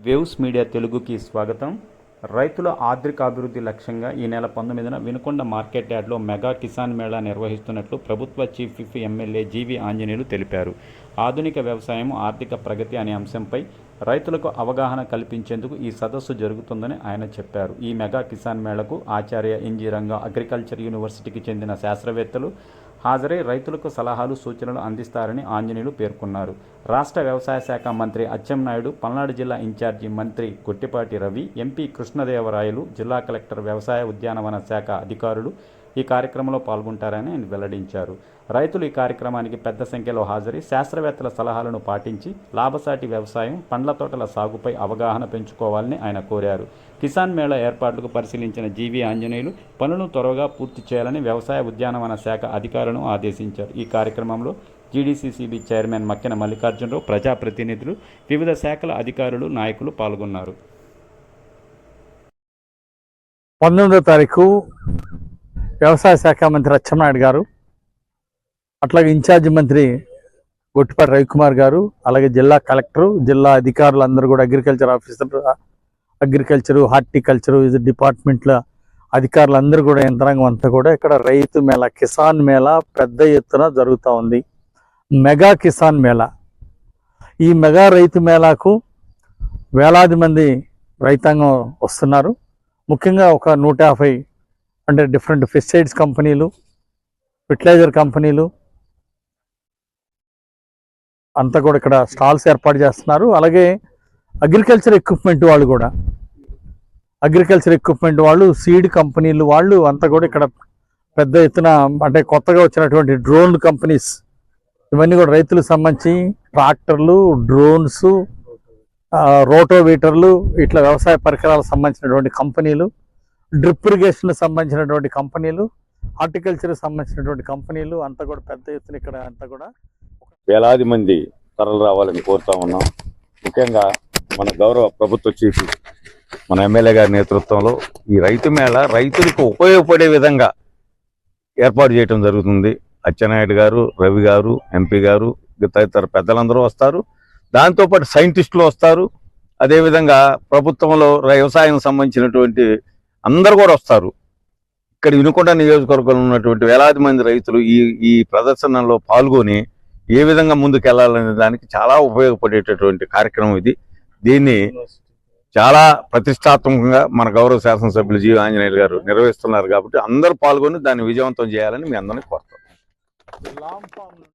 Waves media తెలుగుకి స్వాగతం. రైతుల ఆర్థికాభివృద్ధి లక్ష్యంగా ఈ నెల 19న వినుకొండ మార్కెట్ యార్డ్లో మెగా కిసాన్ మేళా నిర్వహిస్తున్నట్లు ప్రభుత్వ చీఫ్ విప్ ఎమ్మెల్యే జీవి ఆంజనేయులు తెలిపారు. ఆధునిక వ్యవసాయం, ఆర్థిక ప్రగతి అనే అంశంపై రైతులకు అవగాహన కల్పించేందుకు ఈ సదస్సు జరుగుతుందని ఆయన చెప్పారు. ఈ మెగా కిసాన్ మేళాకు ఆచార్య ఎన్జీ రంగా అగ్రికల్చర్ యూనివర్సిటీకి చెందిన శాస్త్రవేత్తలు హాజరై రైతులకు సలహాలు, సూచనలు అందిస్తారని ఆంజనేయులు పేర్కొన్నారు. రాష్ట్ర వ్యవసాయ శాఖ మంత్రి అచ్చెన్నాయుడు, పల్నాడు జిల్లా ఇన్ఛార్జి మంత్రి గొట్టిపాటి రవి, ఎంపీ కృష్ణదేవరాయలు, జిల్లా కలెక్టర్, వ్యవసాయ ఉద్యానవన శాఖ అధికారులు ఈ కార్యక్రమంలో పాల్గొంటారని ఆయన వెల్లడించారు. రైతులు ఈ కార్యక్రమానికి పెద్ద సంఖ్యలో హాజరై శాస్త్రవేత్తల సలహాలను పాటించి లాభసాటి వ్యవసాయం, పండ్ల తోటల సాగుపై అవగాహన పెంచుకోవాలని ఆయన కోరారు. కిసాన్ మేళా ఏర్పాట్లకు పరిశీలించిన జీవి ఆంజనేయులు పనులను త్వరగా పూర్తి చేయాలని వ్యవసాయ ఉద్యానవన శాఖ అధికారులను ఆదేశించారు. ఈ కార్యక్రమంలో జీడీసీసీబీ చైర్మన్ మక్కెన మల్లికార్జునరావు, ప్రజాప్రతినిధులు, వివిధ శాఖల అధికారులు, నాయకులు పాల్గొన్నారు. 19వ తారీఖు వ్యవసాయ శాఖ మంత్రి అచ్చెన్నాయుడు గారు, అట్లాగే ఇన్ఛార్జి మంత్రి గొట్టిపాటి రవికుమార్ గారు, అలాగే జిల్లా కలెక్టరు, జిల్లా అధికారులు అందరూ కూడా, అగ్రికల్చర్ ఆఫీసర్, అగ్రికల్చరు, హార్టికల్చరు డిపార్ట్మెంట్ల అధికారులందరూ కూడా, యంత్రాంగం అంతా కూడా ఇక్కడ రైతు మేళా, కిసాన్ మేళా పెద్ద ఎత్తున జరుగుతూ ఉంది. మెగా కిసాన్ మేళా, ఈ మెగా రైతు మేళాకు వేలాది మంది రైతాంగం వస్తున్నారు. ముఖ్యంగా ఒక 150 అంటే డిఫరెంట్ పెస్టిసైడ్స్ కంపెనీలు, ఫెర్టిలైజర్ కంపెనీలు అంతా కూడా ఇక్కడ స్టాల్స్ ఏర్పాటు చేస్తున్నారు. అలాగే అగ్రికల్చర్ ఎక్విప్మెంట్ వాళ్ళు కూడా, సీడ్ కంపెనీలు వాళ్ళు అంతా కూడా ఇక్కడ పెద్ద ఎత్తున, అంటే కొత్తగా వచ్చినటువంటి డ్రోన్ కంపెనీస్, ఇవన్నీ కూడా రైతులకు సంబంధించి ట్రాక్టర్లు, డ్రోన్స్, రోటోవీటర్లు, ఇట్లా వ్యవసాయ పరికరాలకు సంబంధించినటువంటి కంపెనీలు, డ్రిప్ ఇరిగేషన్ సంబంధించినటువంటి కంపెనీలు, హార్టికల్చర్ సంబంధించినటువంటి కంపెనీలు అంతా కూడా పెద్ద ఎత్తున ఇక్కడ అంతా కూడా వేలాది మంది తరలి రావాలని కోరుతా ఉన్నాం. ముఖ్యంగా మన గౌరవ ప్రభుత్వ చీఫ్ మన ఎమ్మెల్యే గారి నేతృత్వంలో ఈ రైతు మేళ రైతులకు ఉపయోగపడే విధంగా ఏర్పాటు చేయడం జరుగుతుంది. అచ్చెన్నాయుడు గారు, రవి గారు, ఎంపీ గారు, తదితర పెద్దలందరూ వస్తారు. దాంతోపాటు సైంటిస్టులు వస్తారు. అదేవిధంగా ప్రభుత్వంలో వ్యవసాయం సంబంధించినటువంటి అందరు కూడా వస్తారు. ఇక్కడ వినుకొండ నియోజకవర్గంలో ఉన్నటువంటి వేలాది మంది రైతులు ఈ ప్రదర్శనలో పాల్గొని ఏ విధంగా ముందుకు వెళ్ళాలనే దానికి చాలా ఉపయోగపడేటటువంటి కార్యక్రమం ఇది. దీన్ని చాలా ప్రతిష్టాత్మకంగా మన గౌరవ శాసనసభ్యులు జీవి ఆంజనేయులు గారు నిర్వహిస్తున్నారు కాబట్టి అందరూ పాల్గొని దాన్ని విజయవంతం చేయాలని మీ అందరినీ కోరుతాం.